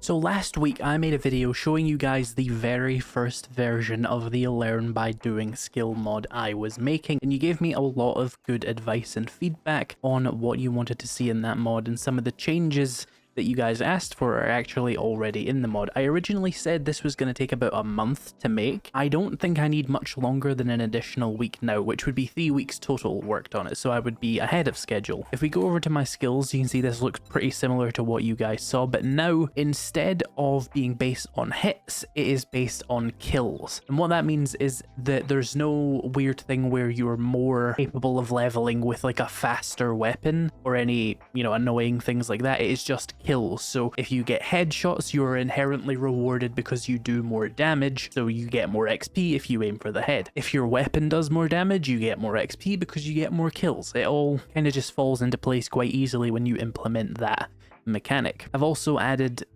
So last week I made a video showing you guys the very first version of the learn by doing skill mod I was making, and you gave me a lot of good advice and feedback on what you wanted to see in that mod, and some of the changes that you guys asked for are actually already in the mod. I originally said this was going to take about a month to make. I don't think I need much longer than an additional week now, which would be 3 weeks total worked on it, so I would be ahead of schedule. If we go over to my skills, you can see this looks pretty similar to what you guys saw, but now instead of being based on hits, it is based on kills. And what that means is that there's no weird thing where you're more capable of leveling with like a faster weapon or any, annoying things like that. It is just kills. So if you get headshots, you're inherently rewarded because you do more damage, so you get more XP if you aim for the head. If your weapon does more damage, you get more XP because you get more kills. It all kind of just falls into place quite easily when you implement that mechanic. I've also added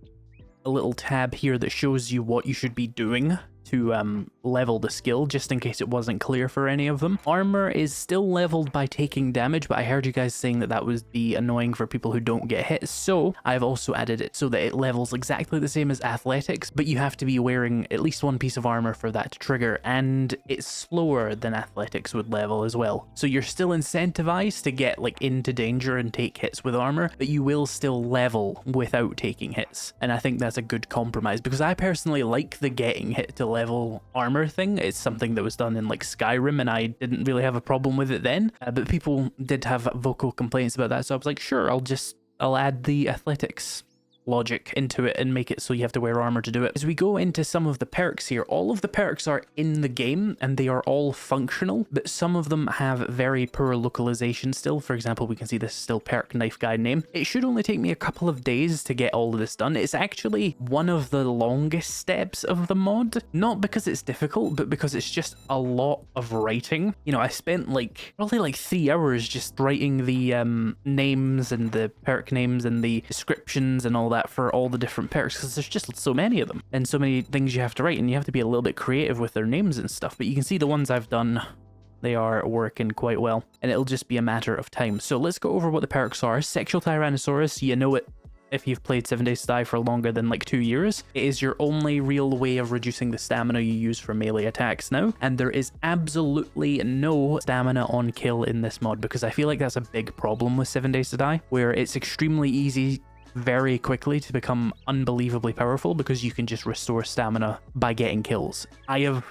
a little tab here that shows you what you should be doing to level the skill, just in case it wasn't clear for any of them. Armor is still leveled by taking damage, but I heard you guys saying that that would be annoying for people who don't get hit, so I've also added it so that it levels exactly the same as athletics, but you have to be wearing at least one piece of armor for that to trigger, and it's slower than athletics would level as well. So you're still incentivized to get into danger and take hits with armor, but you will still level without taking hits, and I think that's a good compromise, because I personally like the getting hit to level armor thing. It's something that was done in Skyrim, and I didn't really have a problem with it then, but people did have vocal complaints about that, so I was like, sure, I'll add the athletics logic into it and make it so you have to wear armor to do it. As we go into some of the perks here, all of the perks are in the game and they are all functional, but some of them have very poor localization still. For example, we can see this is still perk knife guy name. It should only take me a couple of days to get all of this done. It's actually one of the longest steps of the mod, not because it's difficult, but because it's just a lot of writing. I spent probably 3 hours just writing the names and the perk names and the descriptions and all that for all the different perks, because there's just so many of them and so many things you have to write, and you have to be a little bit creative with their names and stuff. But you can see the ones I've done, they are working quite well, and it'll just be a matter of time. So let's go over what the perks are. Sexual Tyrannosaurus, you know it if you've played 7 Days to Die for longer than 2 years. It is your only real way of reducing the stamina you use for melee attacks now, and there is absolutely no stamina on kill in this mod, because I feel like that's a big problem with 7 Days to Die, where it's extremely easy very quickly to become unbelievably powerful because you can just restore stamina by getting kills. I have,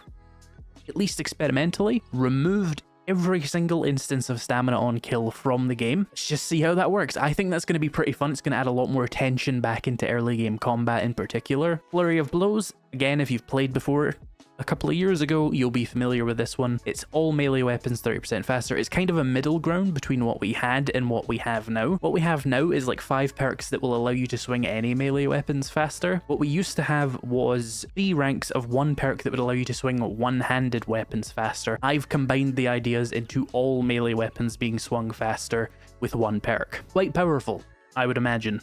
at least experimentally, removed every single instance of stamina on kill from the game. Let's just see how that works. I think that's going to be pretty fun. It's going to add a lot more tension back into early game combat in particular. Flurry of Blows, again, if you've played before a couple of years ago, you'll be familiar with this one. It's all melee weapons 30% faster. It's kind of a middle ground between what we had and what we have now. What we have now is 5 perks that will allow you to swing any melee weapons faster. What we used to have was 3 ranks of 1 perk that would allow you to swing one-handed weapons faster. I've combined the ideas into all melee weapons being swung faster with 1 perk. Quite powerful, I would imagine,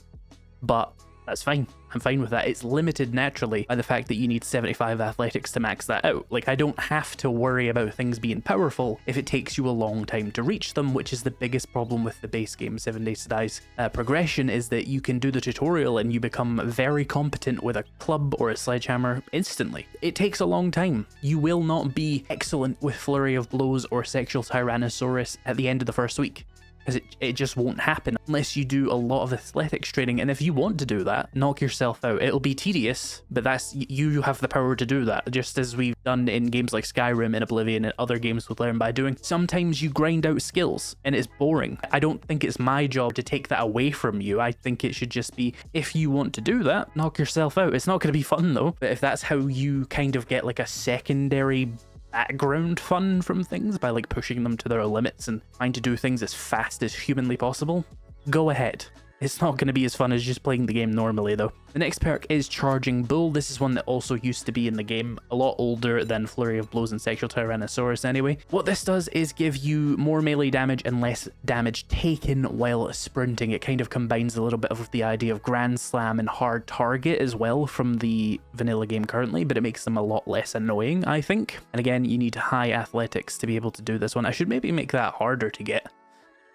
but that's fine. I'm fine with that. It's limited naturally by the fact that you need 75 athletics to max that out. I don't have to worry about things being powerful if it takes you a long time to reach them, which is the biggest problem with the base game 7 Days to Die's progression, is that you can do the tutorial and you become very competent with a club or a sledgehammer instantly. It takes a long time. You will not be excellent with Flurry of Blows or Sexual Tyrannosaurus at the end of the first week, because it just won't happen unless you do a lot of athletics training. And if you want to do that, knock yourself out. It'll be tedious, but you have the power to do that, just as we've done in games like Skyrim and Oblivion and other games with Learn by Doing. Sometimes you grind out skills and it's boring. I don't think it's my job to take that away from you. I think it should just be, if you want to do that, knock yourself out. It's not going to be fun though, but if that's how you kind of get a secondary background fun from things by pushing them to their limits and trying to do things as fast as humanly possible, go ahead. It's not going to be as fun as just playing the game normally though. The next perk is Charging Bull. This is one that also used to be in the game, a lot older than Flurry of Blows and Sexual Tyrannosaurus anyway. What this does is give you more melee damage and less damage taken while sprinting. It kind of combines a little bit of the idea of Grand Slam and Hard Target as well from the vanilla game currently, but it makes them a lot less annoying, I think. And again, you need high athletics to be able to do this one. I should maybe make that harder to get.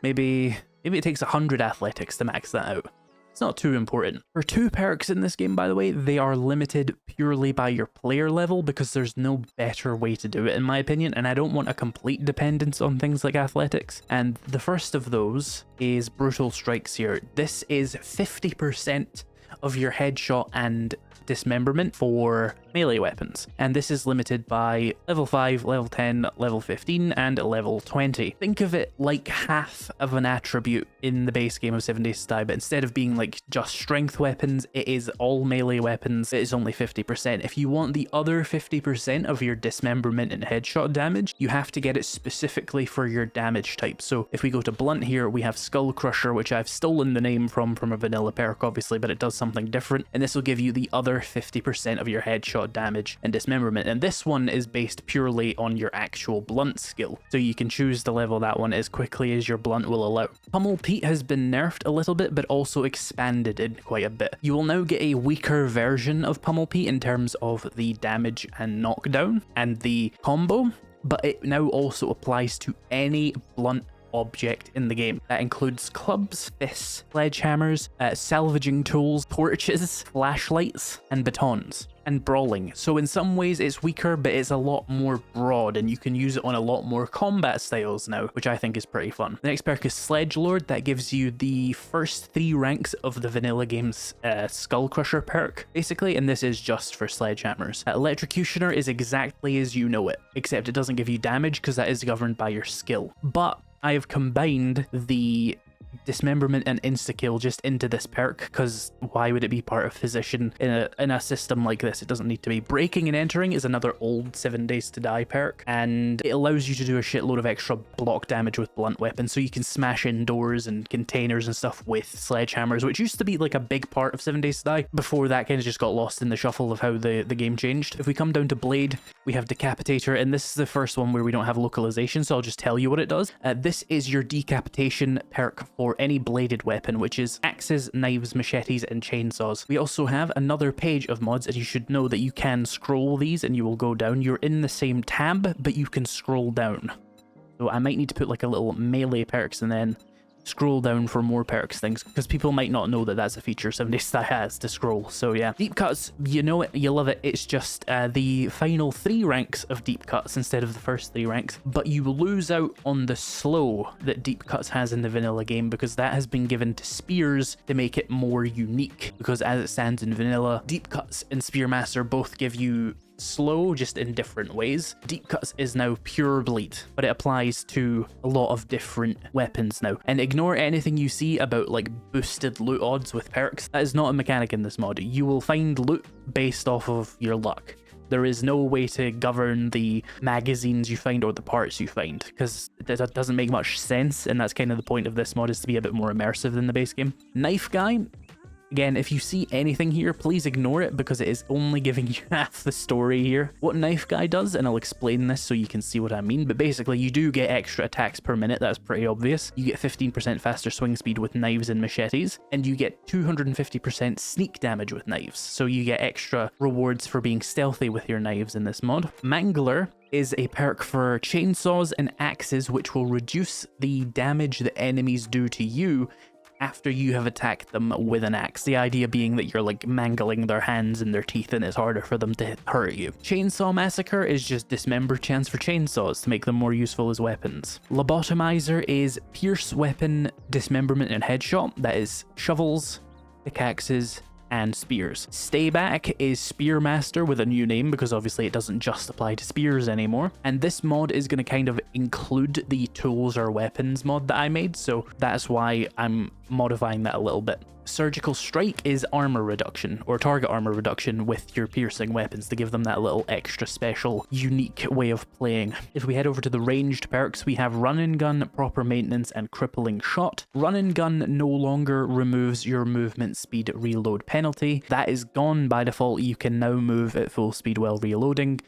Maybe it takes 100 athletics to max that out. It's not too important. For 2 perks in this game, by the way, they are limited purely by your player level because there's no better way to do it, in my opinion, and I don't want a complete dependence on things like athletics. And the first of those is Brutal Strikes here. This is 50% of your headshot and dismemberment for melee weapons, and this is limited by level 5, level 10, level 15, and level 20. Think of it like half of an attribute in the base game of 7 Days to Die, but instead of being like just strength weapons, it is all melee weapons. It is only 50%. If you want the other 50% of your dismemberment and headshot damage, you have to get it specifically for your damage type. So if we go to blunt here, we have Skull Crusher, which I've stolen the name from a vanilla perk, obviously, but it does something different, and this will give you the other 50% of your headshot damage and dismemberment, and this one is based purely on your actual blunt skill, so you can choose to level that one as quickly as your blunt will allow. Pummel Pete has been nerfed a little bit, but also expanded in quite a bit. You will now get a weaker version of Pummel Pete in terms of the damage and knockdown and the combo, but it now also applies to any blunt object in the game. That includes clubs, fists, sledgehammers, salvaging tools, torches, flashlights, and batons, and brawling. So in some ways it's weaker, but it's a lot more broad, and you can use it on a lot more combat styles now, which I think is pretty fun. The next perk is Sledge Lord. That gives you the first 3 ranks of the vanilla game's Skull Crusher perk, basically, and this is just for sledgehammers. Electrocutioner is exactly as you know it, except it doesn't give you damage because that is governed by your skill. But I have combined the dismemberment and insta-kill just into this perk, because why would it be part of Physician in a system like this? It doesn't need to be. Breaking and Entering is another old 7 Days to Die perk, and it allows you to do a shitload of extra block damage with blunt weapons, so you can smash in doors and containers and stuff with sledgehammers, which used to be like a big part of 7 Days to Die before that kind of just got lost in the shuffle of how the game changed. If we come down to Blade, we have Decapitator, and this is the first one where we don't have localization, so I'll just tell you what it does. This is your decapitation perk for any bladed weapon, which is axes, knives, machetes, and chainsaws. We also have another page of mods, and you should know that you can scroll these and you will go down. You're in the same tab, but you can scroll down. So I might need to put like a little melee perks and then scroll down for more perks things, because people might not know that that's a feature 7 Days to Die has, to scroll. So yeah, deep cuts, you know it, you love it. It's just the final 3 ranks of deep cuts instead of the first 3 ranks, but you lose out on the slow that deep cuts has in the vanilla game, because that has been given to spears to make it more unique, because as it stands in vanilla, deep cuts and Spearmaster both give you slow, just in different ways. Deep cuts is now pure bleed, but it applies to a lot of different weapons now. And ignore anything you see about like boosted loot odds with perks. That is not a mechanic in this mod. You will find loot based off of your luck. There is no way to govern the magazines you find or the parts you find, because that doesn't make much sense, and that's kind of the point of this mod, is to be a bit more immersive than the base game. Knife Guy, again, if you see anything here, please ignore it, because it is only giving you half the story here. What Knife Guy does, and I'll explain this so you can see what I mean, but basically you do get extra attacks per minute. That's pretty obvious. You get 15% faster swing speed with knives and machetes, and you get 250% sneak damage with knives, so you get extra rewards for being stealthy with your knives in this mod. Mangler is a perk for chainsaws and axes, which will reduce the damage that enemies do to you after you have attacked them with an axe. The idea being that you're like mangling their hands and their teeth, and it's harder for them to hurt you. Chainsaw Massacre is just dismember chance for chainsaws to make them more useful as weapons. Lobotomizer is pierce weapon dismemberment and headshot. That is shovels, pickaxes, and spears. Stay Back is Spearmaster with a new name, because obviously it doesn't just apply to spears anymore. And this mod is going to kind of include the tools or weapons mod that I made, so that's why I'm modifying that a little bit. Surgical Strike is armor reduction, or target armor reduction with your piercing weapons, to give them that little extra special, unique way of playing. If we head over to the ranged perks, we have Run and Gun, Proper Maintenance, and Crippling Shot. Run and Gun no longer removes your movement speed reload penalty. That is gone by default. You can now move at full speed while reloading.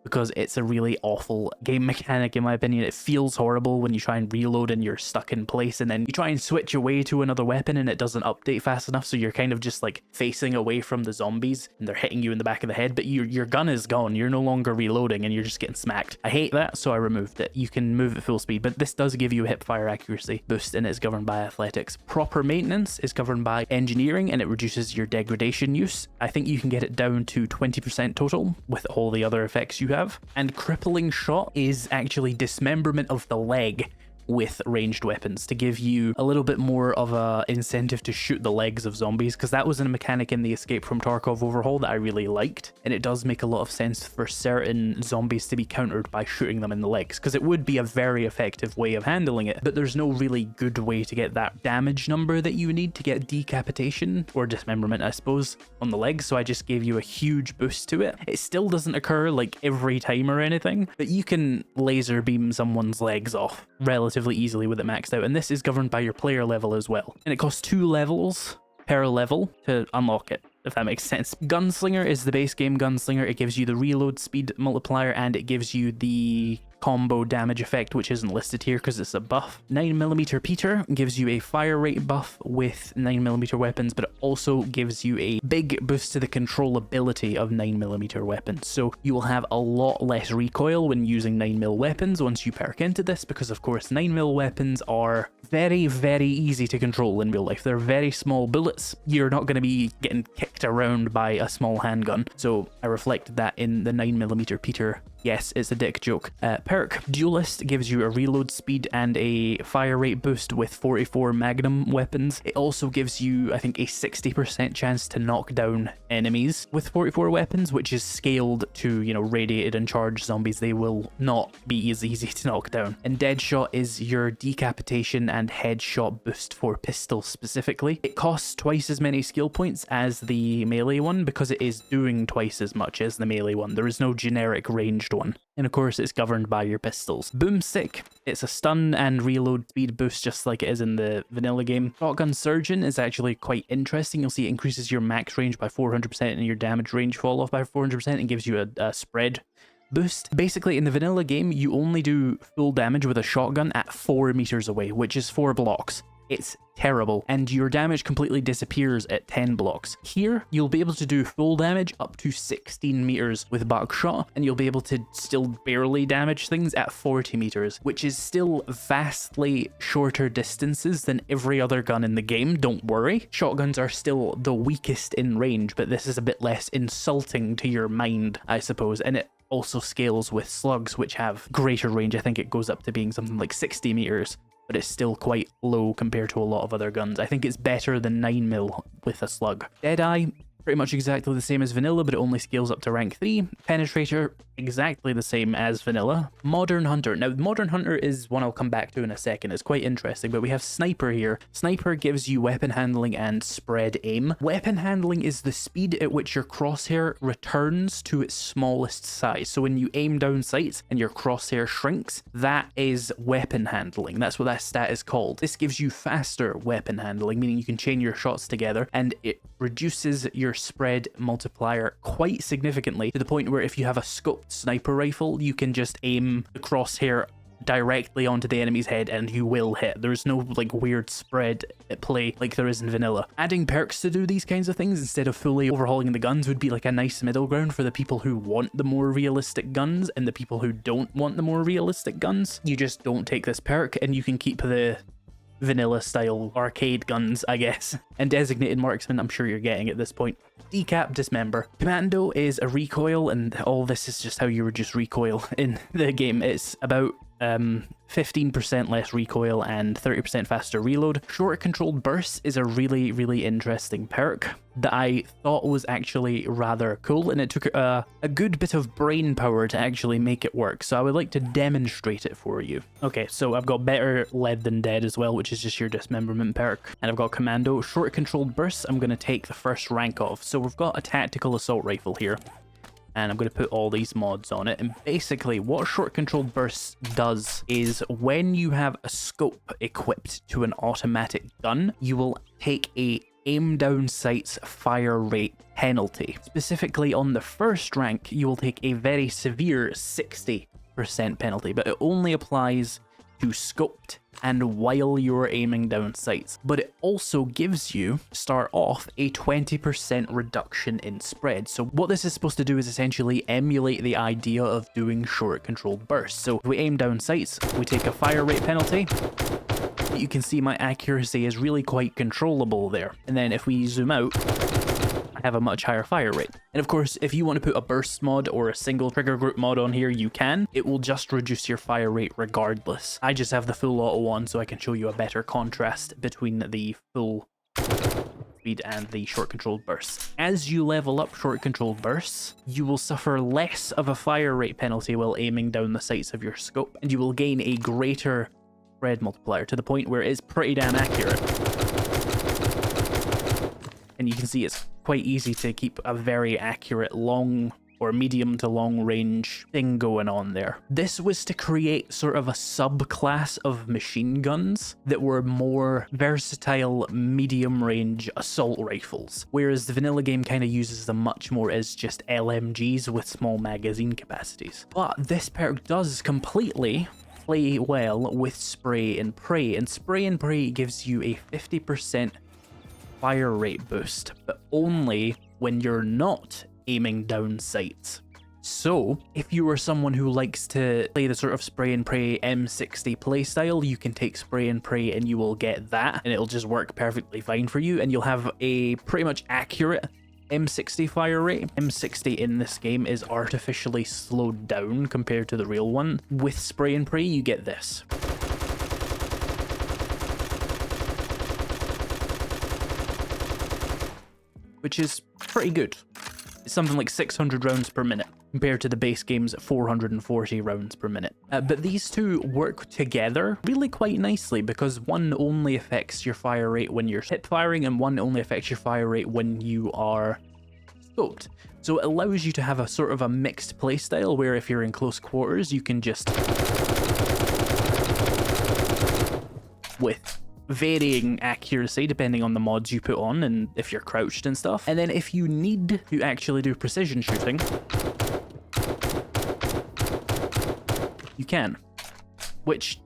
because it's a really awful game mechanic in my opinion. It feels horrible when you try and reload and you're stuck in place, and then you try and switch away to another weapon and it doesn't update fast enough, so you're kind of just like facing away from the zombies and they're hitting you in the back of the head, but your gun is gone. You're no longer reloading and you're just getting smacked. I hate that, so I removed it. You can move at full speed, but this does give you a hip fire accuracy boost and it's governed by athletics. Proper maintenance is governed by engineering and it reduces your degradation use. I think you can get it down to 20% total with all the other effects you have. And crippling shot is actually dismemberment of the leg with ranged weapons to give you a little bit more of a incentive to shoot the legs of zombies, because that was a mechanic in the Escape from Tarkov overhaul that I really liked, and it does make a lot of sense for certain zombies to be countered by shooting them in the legs, because it would be a very effective way of handling it, but there's no really good way to get that damage number that you need to get decapitation or dismemberment, I suppose, on the legs, so I just gave you a huge boost to it. It still doesn't occur like every time or anything, but you can laser beam someone's legs off relatively easily with it maxed out, and this is governed by your player level as well, and it costs 2 levels per level to unlock it, if that makes sense. Gunslinger is the base game Gunslinger. It gives you the reload speed multiplier and it gives you the combo damage effect, which isn't listed here because it's a buff. 9mm Peter gives you a fire rate buff with 9mm weapons, but it also gives you a big boost to the controllability of 9mm weapons. So you will have a lot less recoil when using 9mm weapons once you perk into this, because of course 9mm weapons are very, very easy to control in real life. They're very small bullets. You're not going to be getting kicked around by a small handgun. So I reflected that in the 9mm Peter. Yes, it's a dick joke. Perk Duelist gives you a reload speed and a fire rate boost with 44 Magnum weapons. It also gives you, I think, a 60% chance to knock down enemies with 44 weapons, which is scaled to, you know, radiated and charged zombies. They will not be as easy to knock down. And Deadshot is your decapitation and headshot boost for pistols specifically. It costs twice as many skill points as the melee one because it is doing twice as much as the melee one. There is no generic ranged one. And of course it's governed by your pistols. Boomstick, it's a stun and reload speed boost just like it is in the vanilla game. Shotgun Surgeon is actually quite interesting. You'll see it increases your max range by 400% and your damage range fall off by 400% and gives you a spread boost. Basically in the vanilla game you only do full damage with a shotgun at 4 meters away, which is 4 blocks. It's terrible, and your damage completely disappears at 10 blocks. Here, you'll be able to do full damage up to 16 meters with buckshot, and you'll be able to still barely damage things at 40 meters, which is still vastly shorter distances than every other gun in the game, don't worry. Shotguns are still the weakest in range, but this is a bit less insulting to your mind, I suppose, and it also scales with slugs, which have greater range. I think it goes up to being something like 60 meters. But it's still quite low compared to a lot of other guns. I think it's better than 9mm with a slug. Deadeye, pretty much exactly the same as vanilla, but it only scales up to rank 3. Penetrator, exactly the same as vanilla. Modern Hunter. Now, Modern Hunter is one I'll come back to in a second. It's quite interesting, but we have Sniper here. Sniper gives you weapon handling and spread aim. Weapon handling is the speed at which your crosshair returns to its smallest size. So when you aim down sights and your crosshair shrinks, that is weapon handling. That's what that stat is called. This gives you faster weapon handling, meaning you can chain your shots together, and it reduces your spread multiplier quite significantly, to the point where if you have a scoped sniper rifle, you can just aim the crosshair directly onto the enemy's head and you will hit. There's no like weird spread at play like there is in vanilla. Adding perks to do these kinds of things instead of fully overhauling the guns would be like a nice middle ground for the people who want the more realistic guns and the people who don't want the more realistic guns. You just don't take this perk and you can keep the vanilla style arcade guns, I guess. And designated marksman, I'm sure you're getting at this point. Decap, dismember. Commando is a recoil, and all this is just how you reduce recoil in the game. It's about 15% less recoil and 30% faster reload. Short controlled bursts is a really, really interesting perk that I thought was actually rather cool, and it took a good bit of brain power to actually make it work, so I would like to demonstrate it for you. Okay, so I've got Better Lead Than Dead as well, which is just your dismemberment perk, and I've got Commando. Short controlled bursts I'm going to take the first rank of. So we've got a tactical assault rifle here, and I'm going to put all these mods on it. And basically what short controlled bursts does is when you have a scope equipped to an automatic gun, you will take a aim down sights fire rate penalty. Specifically on the first rank, you will take a very severe 60% penalty, but it only applies to scoped and while you're aiming down sights. But it also gives you, start off, a 20% reduction in spread. So what this is supposed to do is essentially emulate the idea of doing short controlled bursts. So if we aim down sights, we take a fire rate penalty. You can see my accuracy is really quite controllable there. And then if we zoom out, I have a much higher fire rate. And of course, if you want to put a burst mod or a single trigger group mod on here, you can. It will just reduce your fire rate regardless. I just have the full auto on so I can show you a better contrast between the full speed and the short controlled bursts. As you level up short controlled bursts, you will suffer less of a fire rate penalty while aiming down the sights of your scope, and you will gain a greater spread multiplier to the point where it's pretty damn accurate. And you can see it's quite easy to keep a very accurate long or medium to long range thing going on there. This was to create sort of a subclass of machine guns that were more versatile medium range assault rifles, whereas the vanilla game kind of uses them much more as just LMGs with small magazine capacities. But this perk does completely play well with spray and pray, and spray and pray gives you a 50% fire rate boost, but only when you're not aiming down sights. So if you are someone who likes to play the sort of spray and pray M60 playstyle, you can take spray and pray and you will get that, and it'll just work perfectly fine for you, and you'll have a pretty much accurate M60 fire rate. M60 in this game is artificially slowed down compared to the real one. With spray and pray, you get this. Which is pretty good. It's something like 600 rounds per minute compared to the base game's 440 rounds per minute. But these two work together really quite nicely because one only affects your fire rate when you're hip firing and one only affects your fire rate when you are scoped. So it allows you to have a sort of a mixed playstyle where if you're in close quarters, you can just, with varying accuracy depending on the mods you put on and if you're crouched and stuff. And then if you need to actually do precision shooting, you can, which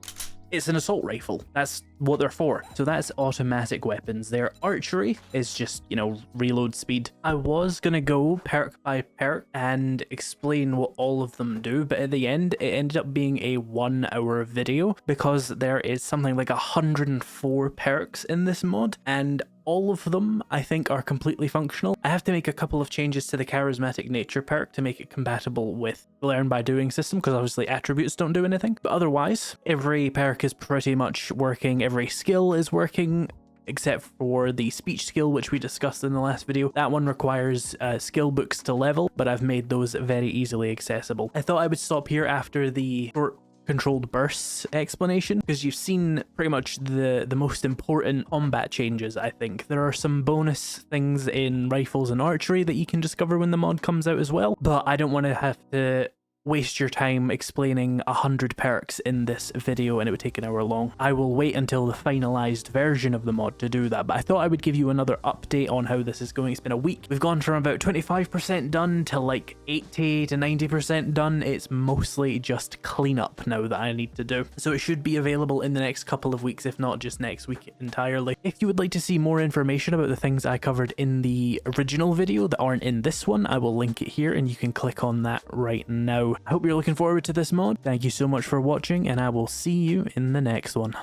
is an assault rifle. That's what they're for. So that's automatic weapons. Their archery is just, you know, reload speed. I was gonna go perk by perk and explain what all of them do, but at the end it ended up being a 1 hour video because there is something like 104 perks in this mod, and all of them I think are completely functional. I have to make a couple of changes to the charismatic nature perk to make it compatible with the learn by doing system, because obviously attributes don't do anything. But otherwise, every perk is pretty much working, every skill is working, except for the speech skill, which we discussed in the last video. That one requires skill books to level, but I've made those very easily accessible. I thought I would stop here after the short controlled bursts explanation, because you've seen pretty much the most important combat changes. I think there are some bonus things in rifles and archery that you can discover when the mod comes out as well, but I don't want to have to waste your time explaining 100 perks in this video and it would take an hour long. I will wait until the finalized version of the mod to do that, but I thought I would give you another update on how this is going. It's been a week. We've gone from about 25% done to like 80 to 90% done. It's mostly just cleanup now that I need to do. So it should be available in the next couple of weeks, if not just next week entirely. If you would like to see more information about the things I covered in the original video that aren't in this one, I will link it here and you can click on that right now. I hope you're looking forward to this mod. Thank you so much for watching, and I will see you in the next one.